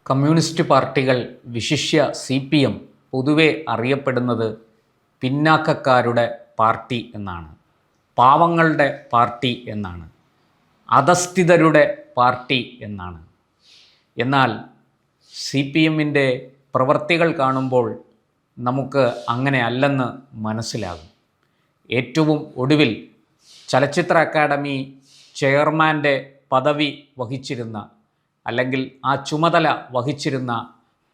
Communist പാർട്ടികൾ വിശിഷ്യ CPM പൊതുവെ അറിയപ്പെടുന്നത് പിന്നാക്കക്കാരുടെ പാർട്ടി എന്നാണ്, പാവങ്ങളുടെ പാർട്ടി എന്നാണ്, അധസ്ഥിതരുടെ പാർട്ടി എന്നാണ്. എന്നാൽ CPMൻ്റെ പ്രവൃത്തികൾ കാണുമ്പോൾ നമുക്ക് അങ്ങനെ അല്ലെന്ന് മനസ്സിലാകും. ഏറ്റവും ഒടുവിൽ ചലച്ചിത്ര അക്കാദമി ചെയർമാൻ്റെ പദവി വഹിച്ചിരുന്ന അല്ലെങ്കിൽ ആ ചുമതല വഹിച്ചിരുന്ന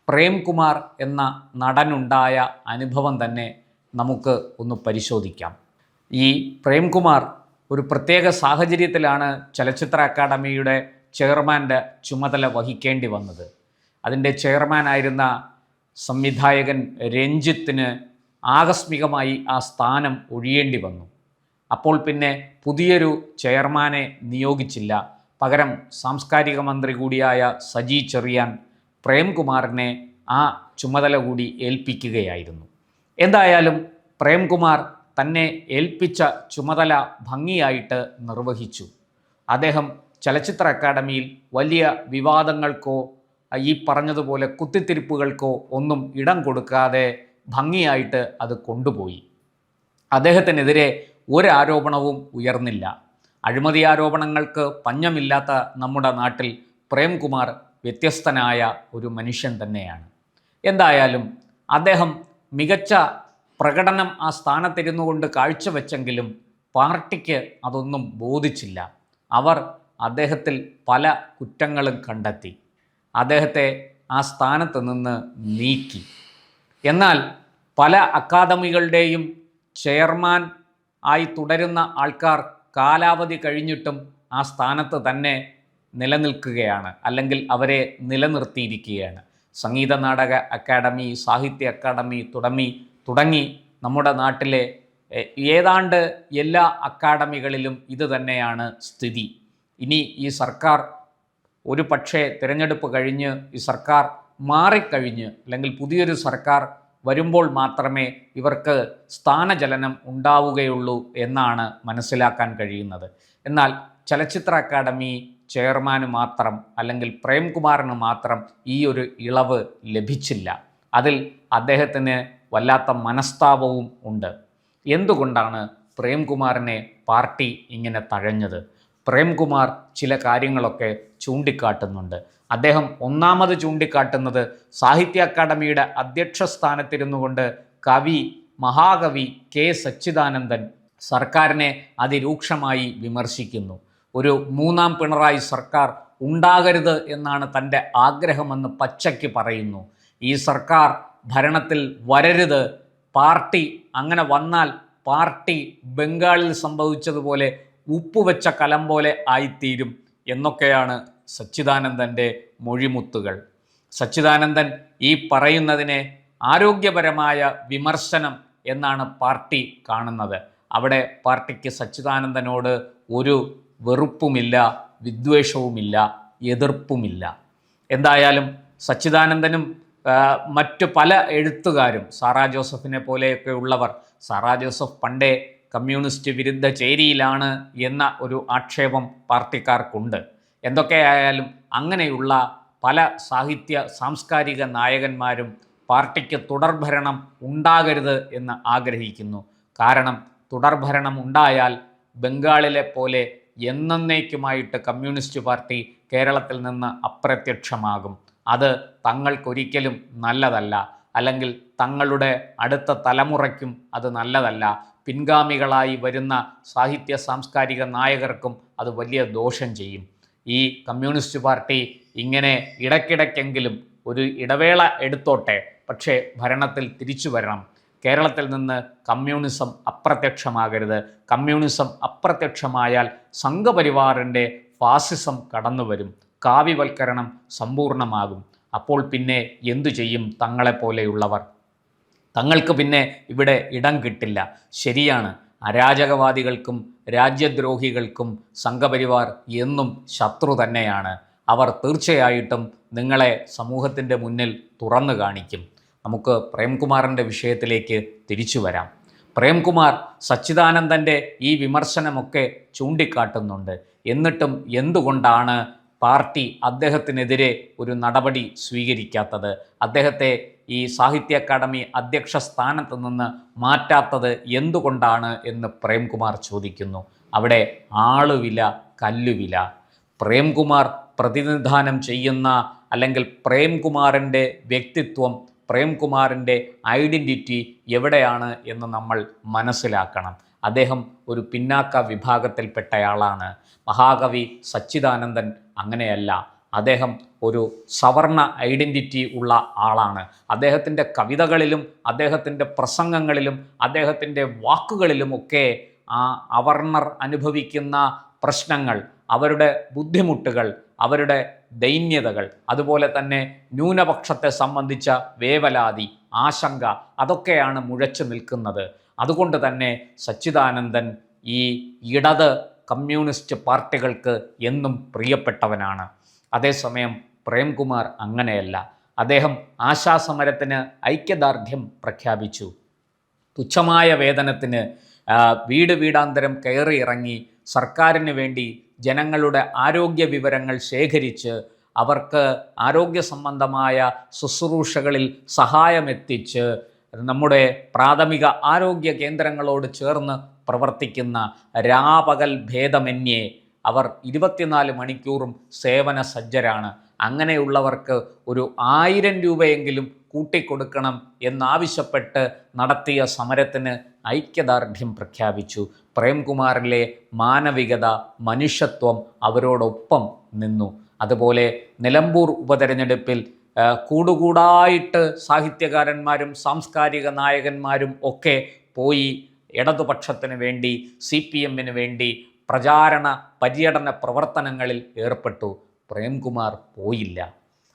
പ്രേംകുമാർ എന്ന നടനുണ്ടായ അനുഭവം തന്നെ നമുക്ക് ഒന്ന് പരിശോധിക്കാം. ഈ പ്രേംകുമാർ ഒരു പ്രത്യേക സാഹചര്യത്തിലാണ് ചലച്ചിത്ര അക്കാദമിയുടെ ചെയർമാൻ്റെ ചുമതല വഹിക്കേണ്ടി വന്നത്. അതിൻ്റെ ചെയർമാനായിരുന്ന സംവിധായകൻ രഞ്ജിത്തിന് ആകസ്മികമായി ആ സ്ഥാനം ഒഴിയേണ്ടി വന്നു. അപ്പോൾ പിന്നെ പുതിയൊരു ചെയർമാനെ നിയോഗിച്ചില്ല. പകരം സാംസ്കാരിക മന്ത്രി കൂടിയായ സജി ചെറിയാൻ പ്രേംകുമാറിനെ ആ ചുമതല കൂടി ഏൽപ്പിക്കുകയായിരുന്നു. എന്തായാലും പ്രേംകുമാർ തന്നെ ഏൽപ്പിച്ച ചുമതല ഭംഗിയായിട്ട് നിർവഹിച്ചു. അദ്ദേഹം ചലച്ചിത്ര അക്കാദമിയിൽ വലിയ വിവാദങ്ങൾക്കോ ഈ പറഞ്ഞതുപോലെ കുത്തിത്തിരിപ്പുകൾക്കോ ഒന്നും ഇടം കൊടുക്കാതെ ഭംഗിയായിട്ട് അത് കൊണ്ടുപോയി. അദ്ദേഹത്തിനെതിരെ ഒരാരോപണവും ഉയർന്നില്ല. അഴിമതി ആരോപണങ്ങൾക്ക് പഞ്ഞമില്ലാത്ത നമ്മുടെ നാട്ടിൽ പ്രേംകുമാർ വ്യത്യസ്തനായ ഒരു മനുഷ്യൻ തന്നെയാണ്. എന്തായാലും അദ്ദേഹം മികച്ച പ്രകടനം ആ സ്ഥാനത്തിരുന്നു കൊണ്ട് കാഴ്ചവെച്ചെങ്കിലും പാർട്ടിക്ക് അതൊന്നും ബോധിച്ചില്ല. അവർ അദ്ദേഹത്തിൽ പല കുറ്റങ്ങളും കണ്ടെത്തി. അദ്ദേഹത്തെ ആ സ്ഥാനത്ത് നിന്ന് നീക്കി. എന്നാൽ പല അക്കാദമികളുടെയും ചെയർമാൻ ആയി തുടരുന്ന ആൾക്കാർ കാലാവധി കഴിഞ്ഞിട്ടും ആ സ്ഥാനത്ത് തന്നെ നിലനിൽക്കുകയാണ്, അല്ലെങ്കിൽ അവരെ നിലനിർത്തിയിരിക്കുകയാണ്. സംഗീത നാടക അക്കാദമി, സാഹിത്യ അക്കാദമി തുടങ്ങി നമ്മുടെ നാട്ടിലെ ഏതാണ്ട് എല്ലാ അക്കാദമികളിലും ഇത് തന്നെയാണ് സ്ഥിതി. ഇനി ഈ സർക്കാർ ഒരു പക്ഷേ തിരഞ്ഞെടുപ്പ് കഴിഞ്ഞ് ഈ സർക്കാർ മാറിക്കഴിഞ്ഞ് അല്ലെങ്കിൽ പുതിയൊരു സർക്കാർ വരുമ്പോൾ മാത്രമേ ഇവർക്ക് സ്ഥാനചലനം ഉണ്ടാവുകയുള്ളൂ എന്നാണ് മനസ്സിലാക്കാൻ കഴിയുന്നത്. എന്നാൽ ചലച്ചിത്ര അക്കാദമി ചെയർമാന് മാത്രം അല്ലെങ്കിൽ പ്രേംകുമാറിന് മാത്രം ഈ ഒരു ഇളവ് ലഭിച്ചില്ല. അതിൽ അദ്ദേഹത്തിന് വല്ലാത്ത മനസ്താപവും ഉണ്ട്. എന്തുകൊണ്ടാണ് പ്രേംകുമാറിനെ പാർട്ടി ഇങ്ങനെ തഴഞ്ഞത്? പ്രേംകുമാർ ചില കാര്യങ്ങളൊക്കെ ചൂണ്ടിക്കാട്ടുന്നുണ്ട്. അദ്ദേഹം ഒന്നാമത് ചൂണ്ടിക്കാട്ടുന്നത് സാഹിത്യ അക്കാദമിയുടെ അധ്യക്ഷ സ്ഥാനത്തിരുന്നു കൊണ്ട് മഹാകവി K. സച്ചിദാനന്ദൻ സർക്കാരിനെ അതിരൂക്ഷമായി വിമർശിക്കുന്നു. ഒരു മൂന്നാം പിണറായി സർക്കാർ ഉണ്ടാകരുത് എന്നാണ് തൻ്റെ ആഗ്രഹമെന്ന് പച്ചയ്ക്ക് പറയുന്നു. ഈ സർക്കാർ ഭരണത്തിൽ വരരുത്, പാർട്ടി അങ്ങനെ വന്നാൽ പാർട്ടി ബംഗാളിൽ സംഭവിച്ചതുപോലെ ഉപ്പുവെച്ച കലം പോലെ ആയിത്തീരും എന്നൊക്കെയാണ് സച്ചിദാനന്ദൻ്റെ മൊഴിമുത്തുകൾ. സച്ചിദാനന്ദൻ ഈ പറയുന്നതിനെ ആരോഗ്യപരമായ വിമർശനം എന്നാണ് പാർട്ടി കാണുന്നത്. അവിടെ പാർട്ടിക്ക് സച്ചിദാനന്ദനോട് ഒരു വെറുപ്പുമില്ല, വിദ്വേഷവുമില്ല, എതിർപ്പുമില്ല. എന്തായാലും സച്ചിദാനന്ദനും മറ്റു പല എഴുത്തുകാരും, സാറാ ജോസഫിനെ പോലെയൊക്കെ ഉള്ളവർ, സാറാ ജോസഫ് പണ്ടേ കമ്മ്യൂണിസ്റ്റ് വിരുദ്ധ ചേരിയിലാണ് എന്ന ഒരു ആക്ഷേപം പാർട്ടിക്കാർക്കുണ്ട്. എന്തൊക്കെയായാലും അങ്ങനെയുള്ള പല സാഹിത്യ സാംസ്കാരിക നായകന്മാരും പാർട്ടിക്ക് തുടർഭരണം ഉണ്ടാകരുത് എന്ന് ആഗ്രഹിക്കുന്നു. കാരണം തുടർഭരണം ഉണ്ടായാൽ ബംഗാളിലെ പോലെ എന്നേക്കുമായിട്ട് കമ്മ്യൂണിസ്റ്റ് പാർട്ടി കേരളത്തിൽ നിന്ന് അപ്രത്യക്ഷമാകും. അത് തങ്ങൾക്കൊരിക്കലും നല്ലതല്ല, അല്ലെങ്കിൽ തങ്ങളുടെ അടുത്ത തലമുറയ്ക്കും അത് നല്ലതല്ല. പിൻഗാമികളായി വരുന്ന സാഹിത്യ സാംസ്കാരിക നായകർക്കും അത് വലിയ ദോഷം ചെയ്യും. ഈ കമ്മ്യൂണിസ്റ്റ് പാർട്ടി ഇങ്ങനെ ഇടയ്ക്കിടയ്ക്കെങ്കിലും ഒരു ഇടവേള എടുത്തോട്ടെ, പക്ഷേ ഭരണത്തിൽ തിരിച്ചു വരണം. കേരളത്തിൽ നിന്ന് കമ്മ്യൂണിസം അപ്രത്യക്ഷമാകരുത്. കമ്മ്യൂണിസം അപ്രത്യക്ഷമായാൽ സംഘപരിവാറിൻ്റെ ഫാസിസം കടന്നു വരും, കാവ്യവൽക്കരണം സമ്പൂർണ്ണമാകും. അപ്പോൾ പിന്നെ എന്തു ചെയ്യും തങ്ങളെപ്പോലെയുള്ളവർ? തങ്ങൾക്ക് പിന്നെ ഇവിടെ ഇടം കിട്ടില്ല. ശരിയാണ്, അരാജകവാദികൾക്കും രാജ്യദ്രോഹികൾക്കും സംഘപരിവാർ എന്നും ശത്രു തന്നെയാണ്. അവർ തീർച്ചയായിട്ടും നിങ്ങളെ സമൂഹത്തിൻ്റെ മുന്നിൽ തുറന്നു കാണിക്കും. നമുക്ക് പ്രേംകുമാറിൻ്റെ വിഷയത്തിലേക്ക് തിരിച്ചു വരാം. പ്രേംകുമാർ സച്ചിദാനന്ദൻ്റെ ഈ വിമർശനമൊക്കെ ചൂണ്ടിക്കാട്ടുന്നുണ്ട്. എന്നിട്ടും എന്തുകൊണ്ടാണ് പാർട്ടി അദ്ദേഹത്തിനെതിരെ ഒരു നടപടി സ്വീകരിക്കാത്തത്, അദ്ദേഹത്തെ ഈ സാഹിത്യ അക്കാദമി അധ്യക്ഷ സ്ഥാനത്ത് നിന്ന് മാറ്റാത്തത് എന്തുകൊണ്ടാണ് എന്ന് പ്രേംകുമാർ ചോദിക്കുന്നു. അവിടെ ആളുവില കല്ലുവില. പ്രേംകുമാർ പ്രതിനിധാനം ചെയ്യുന്ന അല്ലെങ്കിൽ പ്രേംകുമാറിൻ്റെ വ്യക്തിത്വം, പ്രേംകുമാറിൻ്റെ ഐഡൻറ്റിറ്റി എവിടെയാണ് എന്ന് നമ്മൾ മനസ്സിലാക്കണം. അദ്ദേഹം ഒരു പിന്നാക്ക വിഭാഗത്തിൽപ്പെട്ടയാളാണ്. മഹാകവി സച്ചിദാനന്ദൻ അങ്ങനെയല്ല. അദ്ദേഹം ഒരു സവർണ ഐഡൻറ്റിറ്റി ഉള്ള ആളാണ്. അദ്ദേഹത്തിൻ്റെ കവിതകളിലും അദ്ദേഹത്തിൻ്റെ പ്രസംഗങ്ങളിലും അദ്ദേഹത്തിൻ്റെ വാക്കുകളിലുമൊക്കെ ആ അവർണർ അനുഭവിക്കുന്ന പ്രശ്നങ്ങൾ, അവരുടെ ബുദ്ധിമുട്ടുകൾ, അവരുടെ ദൈന്യതകൾ, അതുപോലെ തന്നെ ന്യൂനപക്ഷത്തെ സംബന്ധിച്ച വേവലാതി, ആശങ്ക, അതൊക്കെയാണ് മുഴച്ചു നിൽക്കുന്നത്. അതുകൊണ്ട് തന്നെ സച്ചിദാനന്ദൻ ഈ ഇടത് കമ്മ്യൂണിസ്റ്റ് പാർട്ടികൾക്ക് എന്നും പ്രിയപ്പെട്ടവനാണ്. അതേസമയം പ്രേംകുമാർ അങ്ങനെയല്ല. അദ്ദേഹം ആശാസമരത്തിന് ഐക്യദാർഢ്യം പ്രഖ്യാപിച്ചു. തുച്ഛമായ വേതനത്തിന് വീട് വീടാന്തരം കയറിയിറങ്ങി സർക്കാരിന് വേണ്ടി ജനങ്ങളുടെ ആരോഗ്യ വിവരങ്ങൾ ശേഖരിച്ച് അവർക്ക് ആരോഗ്യ സംബന്ധമായ ശുശ്രൂഷകളിൽ സഹായമെത്തിച്ച് നമ്മുടെ പ്രാഥമിക ആരോഗ്യ കേന്ദ്രങ്ങളോട് ചേർന്ന് പ്രവർത്തിക്കുന്ന രാപകൽ ഭേദമന്യേ അവർ 24 മണിക്കൂറും സേവന സജ്ജരാണ്. അങ്ങനെയുള്ളവർക്ക് ഒരു 1000 രൂപയെങ്കിലും കൂട്ടിക്കൊടുക്കണം എന്നാവശ്യപ്പെട്ട് നടത്തിയ സമരത്തിന് ഐക്യദാർഢ്യം പ്രഖ്യാപിച്ചു. പ്രേംകുമാറിലെ മാനവികത, മനുഷ്യത്വം അവരോടൊപ്പം നിന്നു. അതുപോലെ നിലമ്പൂർ ഉപതെരഞ്ഞെടുപ്പിൽ കൂടുകൂടായിട്ട് സാഹിത്യകാരന്മാരും സാംസ്കാരിക നായകന്മാരും ഒക്കെ പോയി ഇടതുപക്ഷത്തിന് വേണ്ടി, CPM-ന് വേണ്ടി പ്രചാരണ പര്യടന പ്രവർത്തനങ്ങളിൽ ഏർപ്പെട്ടു. പ്രേംകുമാർ പോയില്ല.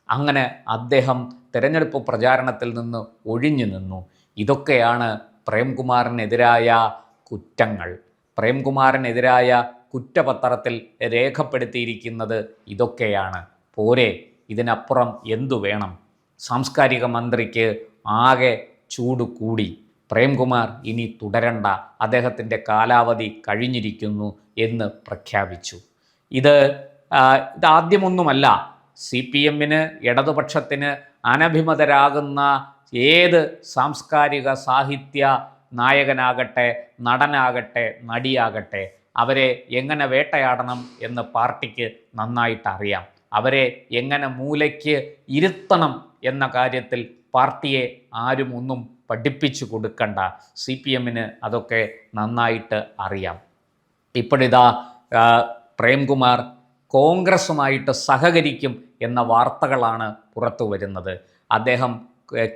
അങ്ങനെ അദ്ദേഹം തിരഞ്ഞെടുപ്പ് പ്രചാരണത്തിൽ നിന്ന് ഒഴിഞ്ഞു നിന്നു. ഇതൊക്കെയാണ് പ്രേംകുമാറിനെതിരായ കുറ്റങ്ങൾ. പ്രേംകുമാറിനെതിരായ കുറ്റപത്രത്തിൽ രേഖപ്പെടുത്തിയിരിക്കുന്നത് ഇതൊക്കെയാണ്. പോരെ, ഇതിനപ്പുറം എന്തു വേണം? സാംസ്കാരിക മന്ത്രിക്ക് ആകെ ചൂട് കൂടി. പ്രേംകുമാർ ഇനി തുടരണ്ട, അദ്ദേഹത്തിൻ്റെ കാലാവധി കഴിഞ്ഞിരിക്കുന്നു എന്ന് പ്രഖ്യാപിച്ചു. ഇതാദ്യമൊന്നുമല്ല. CPM-ന്, ഇടതുപക്ഷത്തിന് അനഭിമതരാകുന്ന ഏത് സാംസ്കാരിക സാഹിത്യ നായകനാകട്ടെ, നടനാകട്ടെ, നടിയാകട്ടെ, അവരെ എങ്ങനെ വേട്ടയാടണം എന്ന് പാർട്ടിക്ക് നന്നായിട്ട് അറിയാം. അവരെ എങ്ങനെ മൂലയ്ക്ക് ഇരുത്തണം എന്ന കാര്യത്തിൽ പാർട്ടിയെ ആരും ഒന്നും പഠിപ്പിച്ചു കൊടുക്കണ്ട. CPM-ന് അതൊക്കെ നന്നായിട്ട് അറിയാം. ഇപ്പോഴിതാ പ്രേംകുമാർ കോൺഗ്രസുമായിട്ട് സഹകരിക്കും എന്ന വാർത്തകളാണ് പുറത്തു വരുന്നത്. അദ്ദേഹം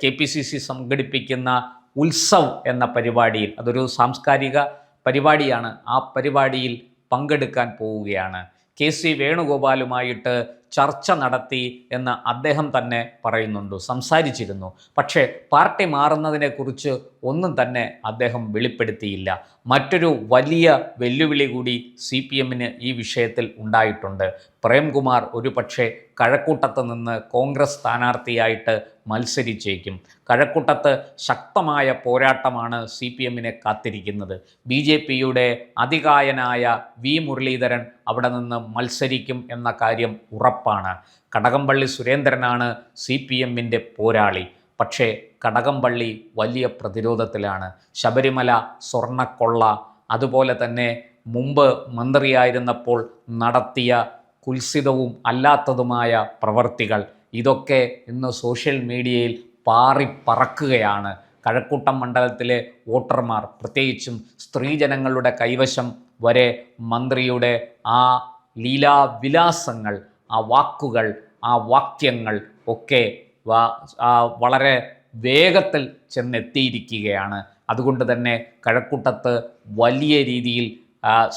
KPCC സംഘടിപ്പിക്കുന്ന ഉത്സവ് എന്ന പരിപാടിയിൽ, അതൊരു സാംസ്കാരിക പരിപാടിയാണ്, ആ പരിപാടിയിൽ പങ്കെടുക്കാൻ പോവുകയാണ്. KC വേണുഗോപാലുമായിട്ട് ചർച്ച നടത്തി എന്ന് അദ്ദേഹം തന്നെ പറയുന്നുണ്ട്, സംസാരിച്ചിരുന്നു. പക്ഷേ പാർട്ടി മാറുന്നതിനെക്കുറിച്ച് ഒന്നും തന്നെ അദ്ദേഹം വെളിപ്പെടുത്തിയില്ല. മറ്റൊരു വലിയ വെല്ലുവിളി കൂടി CPM-ന് ഈ വിഷയത്തിൽ ഉണ്ടായിട്ടുണ്ട്. പ്രേംകുമാർ ഒരു പക്ഷേ കഴക്കൂട്ടത്ത് നിന്ന് കോൺഗ്രസ് സ്ഥാനാർത്ഥിയായിട്ട് മത്സരിച്ചേക്കും. കഴക്കൂട്ടത്ത് ശക്തമായ പോരാട്ടമാണ് CPM-നെ കാത്തിരിക്കുന്നത്. BJP-യുടെ അതികായനായ V. മുരളീധരൻ അവിടെ നിന്ന് മത്സരിക്കും എന്ന കാര്യം ഉറപ്പാണ്. കടകംപള്ളി സുരേന്ദ്രനാണ് CPM-ൻ്റെ പോരാളി. പക്ഷേ കടകംപള്ളി വലിയ പ്രതിരോധത്തിലാണ്. ശബരിമല സ്വർണ്ണക്കൊള്ള, അതുപോലെ തന്നെ മുമ്പ് മന്ത്രിയായിരുന്നപ്പോൾ നടത്തിയ കുൽസിതവും അല്ലാത്തതുമായ പ്രവർത്തികൾ, ഇതൊക്കെ ഇന്ന് സോഷ്യൽ മീഡിയയിൽ പാറിപ്പറക്കുകയാണ്. കഴക്കൂട്ടം മണ്ഡലത്തിലെ വോട്ടർമാർ, പ്രത്യേകിച്ചും സ്ത്രീജനങ്ങളുടെ കൈവശം വരെ മന്ത്രിയുടെ ആ ലീലാവിലാസങ്ങൾ, ആ വാക്കുകൾ, ആ വാക്യങ്ങൾ ഒക്കെ വളരെ വേഗത്തിൽ ചെന്നെത്തിയിരിക്കുകയാണ്. അതുകൊണ്ട് തന്നെ കഴക്കൂട്ടത്ത് വലിയ രീതിയിൽ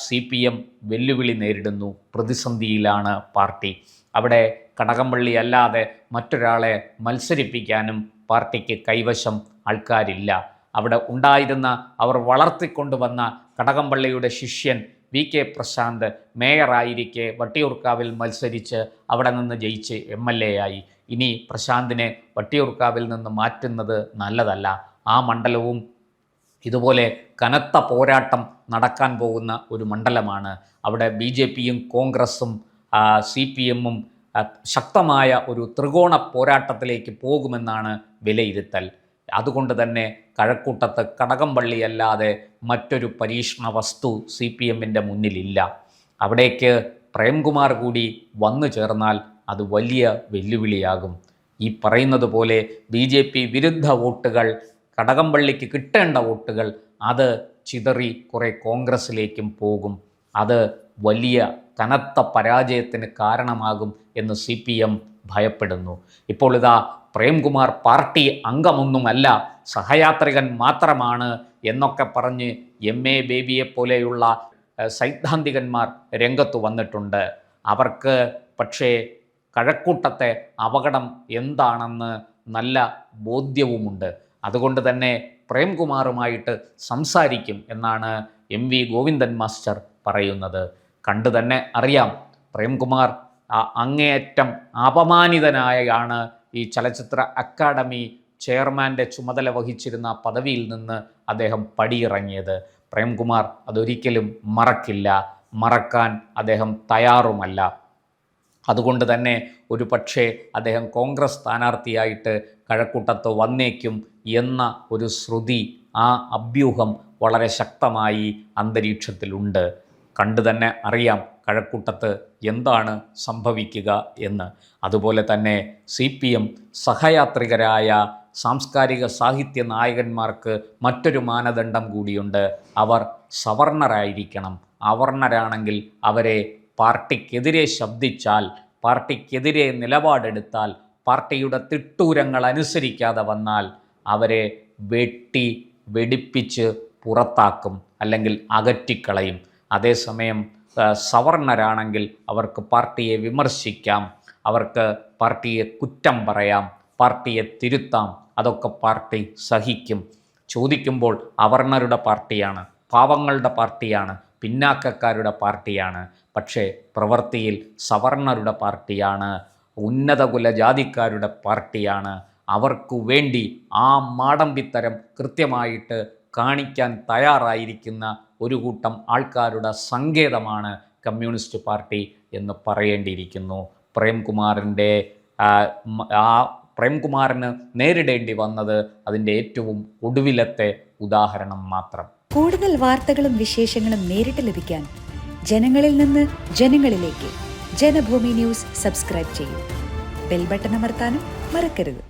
CPM വെല്ലുവിളി നേരിടുന്നു. പ്രതിസന്ധിയിലാണ് പാർട്ടി. അവിടെ കടകംപള്ളി അല്ലാതെ മറ്റൊരാളെ മത്സരിപ്പിക്കാനും പാർട്ടിക്ക് കൈവശം ആൾക്കാരില്ല. അവിടെ ഉണ്ടായിരുന്ന, അവർ വളർത്തിക്കൊണ്ടുവന്ന കടകംപള്ളിയുടെ ശിഷ്യൻ VK പ്രശാന്ത് മേയറായിരിക്കെ വട്ടിയൂർക്കാവിൽ മത്സരിച്ച് അവിടെ നിന്ന് ജയിച്ച് MLA ആയി. ഇനി പ്രശാന്തിനെ വട്ടിയൂർക്കാവിൽ നിന്ന് മാറ്റുന്നത് നല്ലതല്ല. ആ മണ്ഡലവും ഇതുപോലെ കനത്ത പോരാട്ടം നടക്കാൻ പോകുന്ന ഒരു മണ്ഡലമാണ്. അവിടെ BJP-യും കോൺഗ്രസും CPM-ഉം ശക്തമായ ഒരു ത്രികോണ പോരാട്ടത്തിലേക്ക് പോകുമെന്നാണ് വിലയിരുത്തൽ. അതുകൊണ്ട് തന്നെ കഴക്കൂട്ടത്ത് കടകംപള്ളിയല്ലാതെ മറ്റൊരു പരീക്ഷണ വസ്തു CPM-ൻ്റെ മുന്നിലില്ല. അവിടേക്ക് പ്രേംകുമാർ കൂടി വന്നു ചേർന്നാൽ അത് വലിയ വെല്ലുവിളിയാകും. ഈ പറയുന്നത് പോലെ BJP വിരുദ്ധ വോട്ടുകൾ, കടകംപള്ളിക്ക് കിട്ടേണ്ട വോട്ടുകൾ, അത് ചിതറി കുറേ കോൺഗ്രസ്സിലേക്കും പോകും. അത് വലിയ കനത്ത പരാജയത്തിന് കാരണമാകും എന്ന് CPM ഭയപ്പെടുന്നു. ഇപ്പോൾ ഇതാ പ്രേംകുമാർ പാർട്ടി അംഗമൊന്നുമല്ല, സഹയാത്രികൻ മാത്രമാണ് എന്നൊക്കെ പറഞ്ഞ് MA ബേബിയെ പോലെയുള്ള സൈദ്ധാന്തികന്മാർ രംഗത്ത് വന്നിട്ടുണ്ട്. അവർക്ക് പക്ഷേ കഴക്കൂട്ടത്തെ അപകടം എന്താണെന്ന് നല്ല ബോധ്യവുമുണ്ട്. അതുകൊണ്ട് തന്നെ പ്രേംകുമാറുമായിട്ട് സംസാരിക്കും എന്നാണ് MV ഗോവിന്ദൻ മാസ്റ്റർ പറയുന്നത്. കണ്ടു തന്നെ അറിയാം, പ്രേംകുമാർ അങ്ങേയറ്റം അപമാനിതനായാണ് ഈ ചലച്ചിത്ര അക്കാദമി ചെയർമാൻ്റെ ചുമതല വഹിച്ചിരുന്ന പദവിയിൽ നിന്ന് അദ്ദേഹം പടിയിറങ്ങിയത്. പ്രേംകുമാർ അതൊരിക്കലും മറക്കില്ല, മറക്കാൻ അദ്ദേഹം തയ്യാറുമല്ല. അതുകൊണ്ട് തന്നെ ഒരു പക്ഷേ അദ്ദേഹം കോൺഗ്രസ് സ്ഥാനാർത്ഥിയായിട്ട് കഴക്കൂട്ടത്ത് വന്നേക്കും എന്ന ഒരു ശ്രുതി, ആ അഭ്യൂഹം വളരെ ശക്തമായി അന്തരീക്ഷത്തിലുണ്ട്. കണ്ടു തന്നെ അറിയാം കഴക്കൂട്ടത്ത് എന്താണ് സംഭവിക്കുക എന്ന്. അതുപോലെ തന്നെ CPM സഹയാത്രികരായ സാംസ്കാരിക സാഹിത്യ നായകന്മാർക്ക് മറ്റൊരു മാനദണ്ഡം കൂടിയുണ്ട്. അവർ സവർണരായിരിക്കണം. അവർണരാണെങ്കിൽ അവരെ പാർട്ടിക്കെതിരെ ശബ്ദിച്ചാൽ, പാർട്ടിക്കെതിരെ നിലപാടെടുത്താൽ, പാർട്ടിയുടെ തിട്ടൂരങ്ങൾ അനുസരിക്കാതെ വന്നാൽ അവരെ വെടിപ്പിച്ച് പുറത്താക്കും, അല്ലെങ്കിൽ അകറ്റിക്കളയും. അതേസമയം സവർണരാണെങ്കിൽ അവർക്ക് പാർട്ടിയെ വിമർശിക്കാം, അവർക്ക് പാർട്ടിയെ കുറ്റം പറയാം, പാർട്ടിയെ തിരുത്താം. അതൊക്കെ പാർട്ടി സഹിക്കും. ചോദിക്കുമ്പോൾ അവർണരുടെ പാർട്ടിയാണ്, പാവങ്ങളുടെ പാർട്ടിയാണ്, പിന്നാക്കക്കാരുടെ പാർട്ടിയാണ്. പക്ഷേ പ്രവൃത്തിയിൽ സവർണരുടെ പാർട്ടിയാണ്, ഉന്നത കുലജാതിക്കാരുടെ പാർട്ടിയാണ്. അവർക്കു വേണ്ടി ആ മാടമ്പിത്തരം കൃത്യമായിട്ട് കാണിക്കാൻ തയ്യാറായിരിക്കുന്ന ഒരു കൂട്ടം ആൾക്കാരുടെ സങ്കേതമാണ് കമ്മ്യൂണിസ്റ്റ് പാർട്ടി എന്ന് പറയേണ്ടിയിരിക്കുന്നു. പ്രേംകുമാറിന് നേരിടേണ്ടി വന്നത് അതിൻ്റെ ഏറ്റവും ഒടുവിലത്തെ ഉദാഹരണം മാത്രം. കൂടുതൽ വാർത്തകളും വിശേഷങ്ങളും നേരിട്ട് ലഭിക്കാൻ ജനങ്ങളിൽ നിന്ന് ജനങ്ങളിലേക്ക് ജനഭൂമി ന്യൂസ് സബ്സ്ക്രൈബ് ചെയ്യൂ. ബെൽ ബട്ടൺ അമർത്താനും മറക്കരുത്.